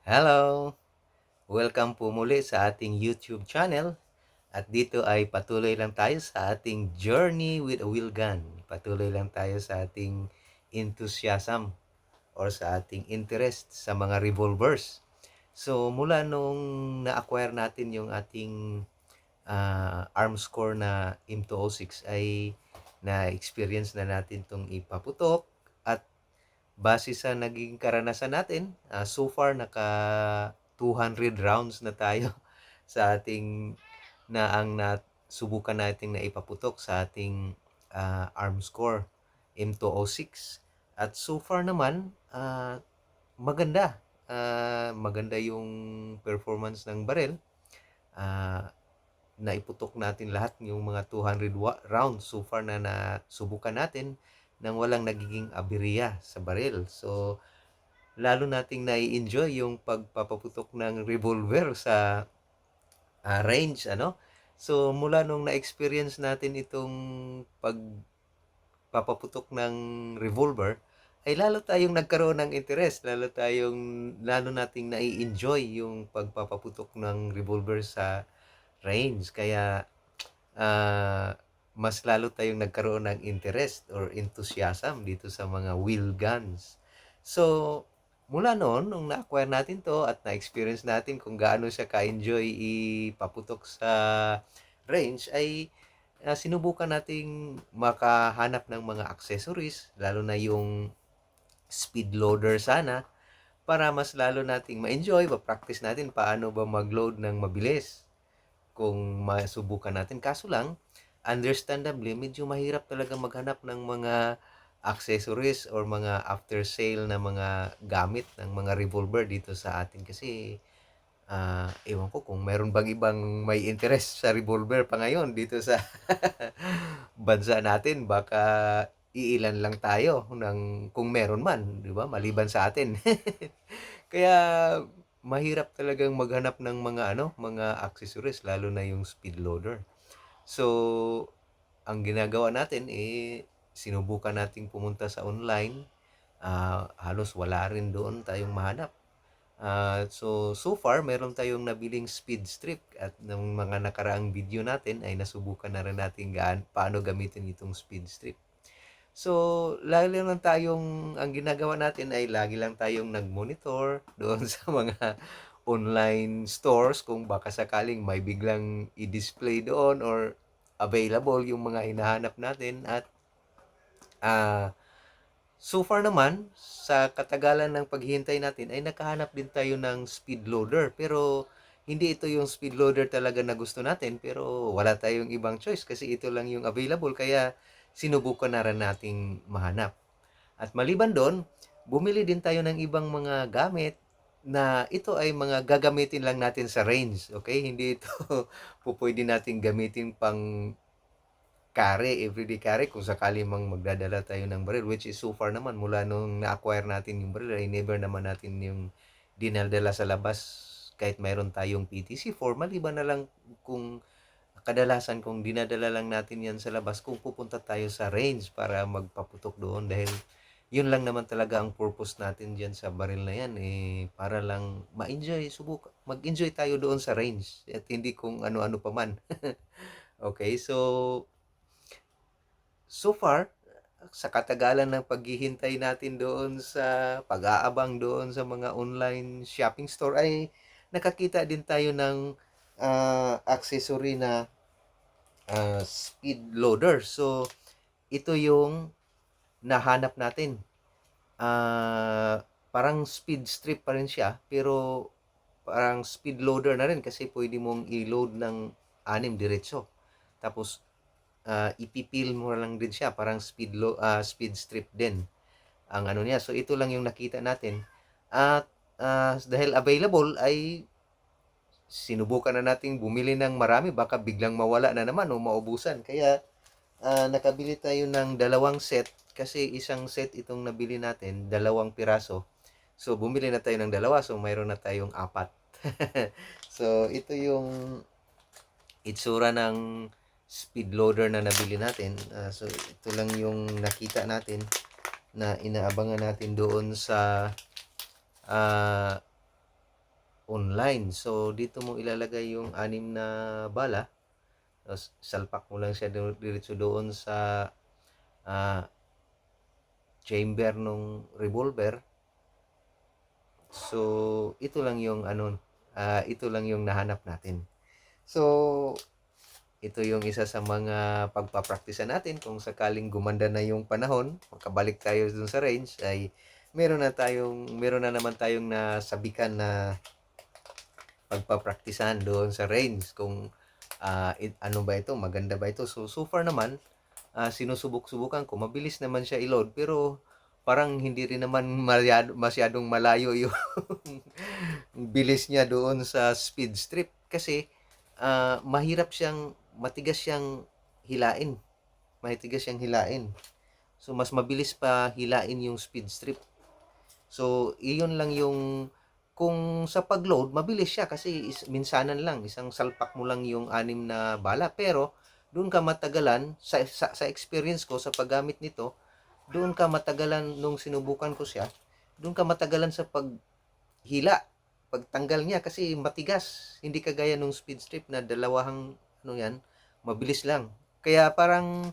Hello! Welcome po muli sa ating YouTube channel. At dito ay patuloy lang tayo sa ating journey with a wheel gun. Patuloy lang tayo sa ating enthusiasm or sa ating interest sa mga revolvers. So mula nung na-acquire natin yung ating arms core na M206 ay na-experience na natin itong ipaputok. At base sa naging karanasan natin, so far naka 200 rounds na tayo sa ating ang nasubukan nating na ipaputok sa ating arms core M206. At so far naman, maganda. Maganda yung performance ng baril. Naiputok natin lahat yung mga 200 rounds so far na nasubukan natin nang walang nagiging aberya sa baril. So, lalo nating nai-enjoy yung pagpapaputok ng revolver sa range, ano? So, mula nung na-experience natin itong pagpapaputok ng revolver, ay lalo tayong nagkaroon ng interest, lalo nating nai-enjoy yung pagpapaputok ng revolver sa range. Kaya, mas lalo tayong nagkaroon ng interest or enthusiasm dito sa mga wheel guns. So, mula noon, nung na-acquire natin to at na-experience natin kung gaano siya ka-enjoy ipaputok sa range, ay sinubukan nating makahanap ng mga accessories, lalo na yung speed loader sana, para mas lalo nating ma-enjoy, ma-practice natin paano ba mag-load ng mabilis kung masubukan natin. Kaso lang, understandably, medyo mahirap talaga maghanap ng mga accessories or mga after sale na mga gamit ng mga revolver dito sa atin. Kasi ewan ko kung meron bang ibang may interest sa revolver pa ngayon dito sa bansa natin. Baka iilan lang tayo ng kung meron man, di ba? Maliban sa atin. Kaya mahirap talagang maghanap ng mga accessories, lalo na yung speed loader. So, ang ginagawa natin sinubukan nating pumunta sa online. Halos wala rin doon tayong mahanap. So far meron tayong nabiling speed strip, at ng mga nakaraang video natin ay nasubukan na rin natin paano gamitin itong speed strip. So, lagi lang ang ginagawa natin ay lagi lang tayong nag-monitor doon sa mga online stores kung baka sakaling may biglang i-display doon or available yung mga hinahanap natin. At so far naman, sa katagalan ng paghihintay natin ay nakahanap din tayo ng speed loader. Pero hindi ito yung speed loader talaga na gusto natin, pero wala tayong ibang choice kasi ito lang yung available, kaya sinubukan na rin nating mahanap. At maliban doon, bumili din tayo ng ibang mga gamit na ito ay mga gagamitin lang natin sa range. Okay? Hindi ito pwede natin gamitin pang everyday carry kung sakali mang magdadala tayo ng baril, which is so far naman mula nung na-acquire natin yung baril ay never naman natin yung dinadala sa labas kahit mayroon tayong PTC4, maliban na lang kung kadalasan kung dinadala lang natin yan sa labas kung pupunta tayo sa range para magpaputok doon, dahil yun lang naman talaga ang purpose natin dyan sa baril na yan, para lang ma-enjoy, mag-enjoy tayo doon sa range at hindi kung ano-ano pa man. Okay, so far, sa katagalan ng paghihintay natin doon sa pag-aabang doon sa mga online shopping store, ay nakakita din tayo ng accessory na speed loader. So, ito yung nahanap natin. Parang speed strip pa rin siya, pero parang speed loader na rin kasi pwede mong i-load ng 6 diretso. Tapos, ipipil mo lang din siya, parang speed strip din ang ano niya. So ito lang yung nakita natin. At dahil available ay sinubukan na nating bumili ng marami, baka biglang mawala na naman o maubusan. Kaya nakabili tayo ng dalawang set, kasi isang set itong nabili natin, 2 piraso. So bumili na tayo ng dalawa, so mayroon na tayong 4. So ito yung itsura ng speed loader na nabili natin. So ito lang yung nakita natin na inaabangan natin doon sa online. So, dito mo ilalagay yung 6 na bala, tapos salpak mo lang siya diretso doon sa chamber nung revolver. So, ito lang yung ito lang yung nahanap natin. So, ito yung isa sa mga pagpapraktisa natin kung sakaling gumanda na yung panahon, makabalik tayo dun sa range, ay meron na naman tayong nasabikan na pagpapraktisan doon sa range kung ano ba ito, maganda ba ito. So far naman, sinusubok-subukan ko, mabilis naman siya i-load, pero parang hindi rin naman masyadong malayo yung bilis niya doon sa speed strip kasi matigas siyang hilain. Matigas siyang hilain. So, mas mabilis pa hilain yung speed strip. So, iyon lang yung kung sa pag-load, mabilis siya kasi minsanan lang, isang salpak mo lang yung 6 na bala. Pero, doon ka matagalan, sa experience ko sa paggamit nito, doon ka matagalan nung sinubukan ko siya, doon ka matagalan sa paghila, pagtanggal niya kasi matigas. Hindi kagaya nung speed strip na dalawang mabilis lang. Kaya parang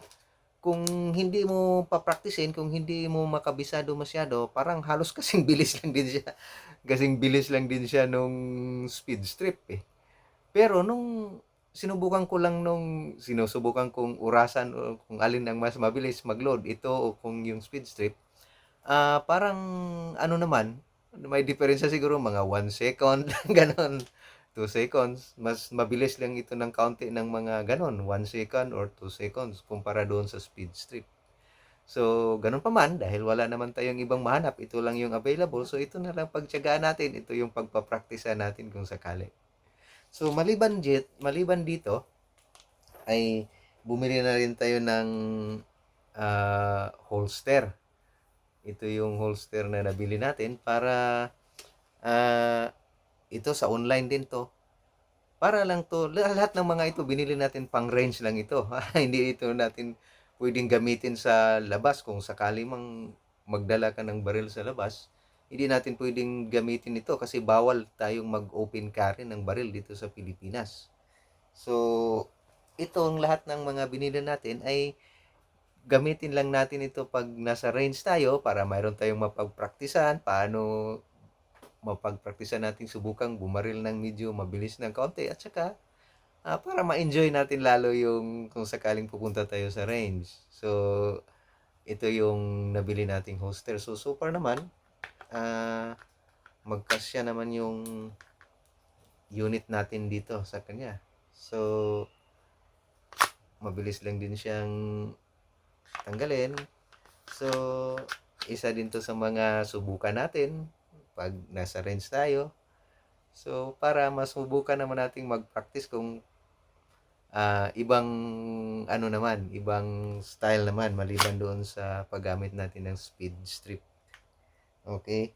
kung hindi mo papraktisin, kung hindi mo makabisado masyado, parang halos kasing bilis lang din siya. Kasing bilis lang din siya nung speed strip eh. Pero nung sinusubukan kong urasan o kung alin ang mas mabilis mag-load, ito o kung yung speed strip, parang ano naman, may diferensya siguro mga 1 second, ganon. 2 seconds, mas mabilis lang ito ng kaunti ng mga ganon, 1 second or 2 seconds kumpara doon sa speed strip. So, ganun pa man, dahil wala naman tayong ibang mahanap, ito lang yung available, so ito na lang pagtiyagaan natin, ito yung pagpapraktisa natin kung sakali. So, maliban dito, ay bumili na rin tayo ng holster. Ito yung holster na nabili natin para ito sa online din to. Para lang to, lahat ng mga ito binili natin pang range lang ito. Hindi ito natin pwedeng gamitin sa labas kung sakali mang magdala ka ng baril sa labas. Hindi natin pwedeng gamitin ito kasi bawal tayong mag-open carry ng baril dito sa Pilipinas. So, itong lahat ng mga binili natin ay gamitin lang natin ito pag nasa range tayo para mayroon tayong mapagpraktisan paano mapagpraktisan natin subukang bumaril ng medyo mabilis ng kaunti at saka para ma-enjoy natin lalo yung kung sakaling pupunta tayo sa range. So, ito yung nabili nating holster. So far naman, magkasya naman yung unit natin dito sa kanya. So, mabilis lang din siyang tanggalin. So, isa din to sa mga subukan natin pag nasa range tayo. So, para masubukan naman nating mag-practice kung ibang ibang style naman maliban doon sa paggamit natin ng speed strip. Okay?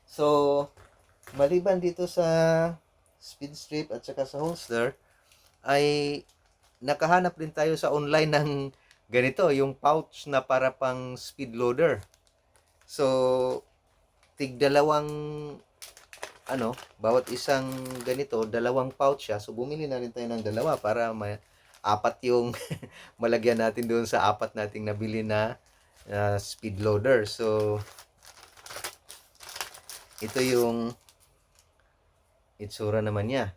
So, maliban dito sa speed strip at saka sa holster, ay nakahanap din tayo sa online ng ganito, yung pouch na para pang speed loader. So, tig-dalawang bawat isang ganito, dalawang pouch siya. So, bumili na rin tayo ng dalawa para apat yung malagyan natin doon sa apat nating nabili na speed loader. So, ito yung itsura naman niya.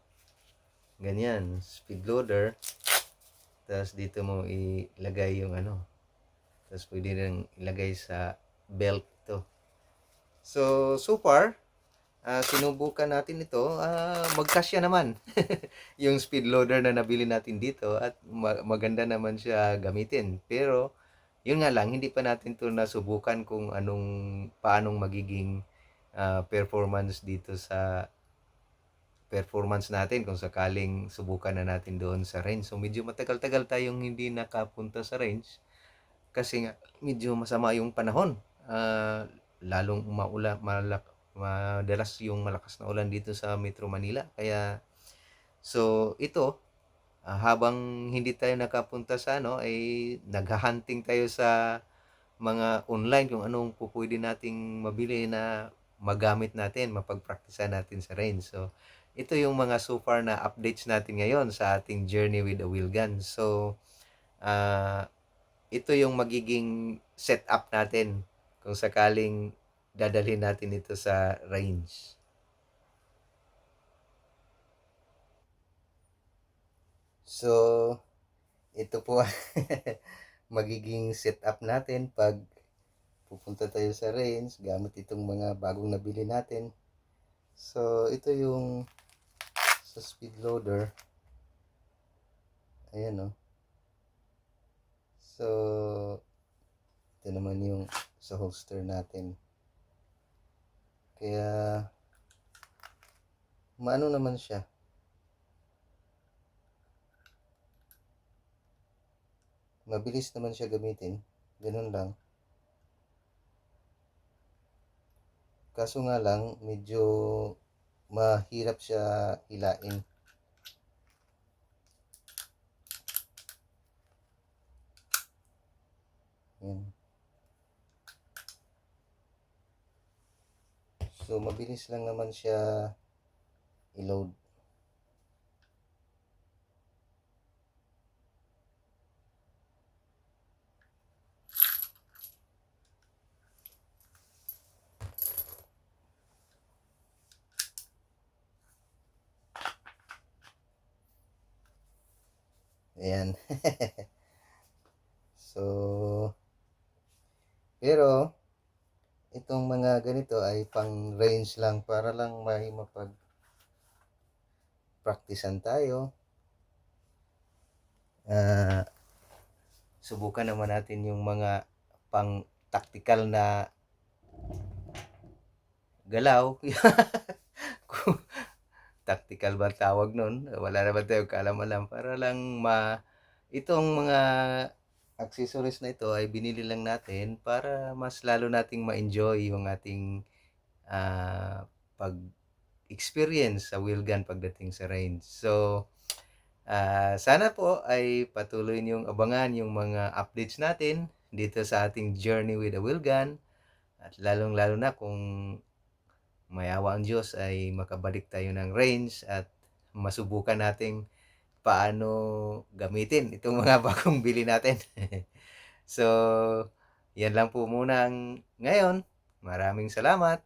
Ganyan, speed loader. Tapos dito mo ilagay yung Tapos pwede rin ilagay sa belt to. So far, sinubukan natin ito, magkasya naman yung speed loader na nabili natin dito at maganda naman siya gamitin. Pero, yun nga lang, hindi pa natin ito nasubukan kung paanong magiging performance dito sa performance natin kung sakaling subukan na natin doon sa range. So, medyo matagal-tagal tayong hindi nakapunta sa range kasi nga medyo masama yung panahon. Lalong madalas yung malakas na ulan dito sa Metro Manila. Kaya, so ito, habang hindi tayo nakapunta sa ay naghahunting tayo sa mga online kung anong pwede nating mabili na magamit natin, mapagpraktisan natin sa range. So, ito yung mga so far na updates natin ngayon sa ating journey with the wheel gun. So, uh, ito yung magiging setup natin kung sakaling dadalhin natin ito sa range. So, ito po magiging setup natin pag pupunta tayo sa range gamit itong mga bagong nabili natin. So, ito yung sa speed loader. Ayan, oh. So, ito naman yung sa holster natin. Kaya, maano naman siya. Mabilis naman siya gamitin. Ganun lang. Kaso nga lang, medyo mahirap siya hilain. Yan. So, mabilis lang naman siya i-load. Ayan. So, pero, itong mga ganito ay pang range lang para lang may mapag-practicean tayo. Subukan naman natin yung mga pang tactical na galaw. Tactical ba tawag nun? Wala naman tayo kaalaman para lang itong mga accessories na ito ay binili lang natin para mas lalo nating ma-enjoy yung ating pag-experience sa wheel gun pagdating sa range. So, sana po ay patuloy niyong abangan yung mga updates natin dito sa ating journey with a wheel gun. At lalong-lalo na kung may awa ang Diyos ay makabalik tayo ng range at masubukan nating paano gamitin itong mga bagong bili natin. So, yan lang po muna ngayon. Maraming salamat.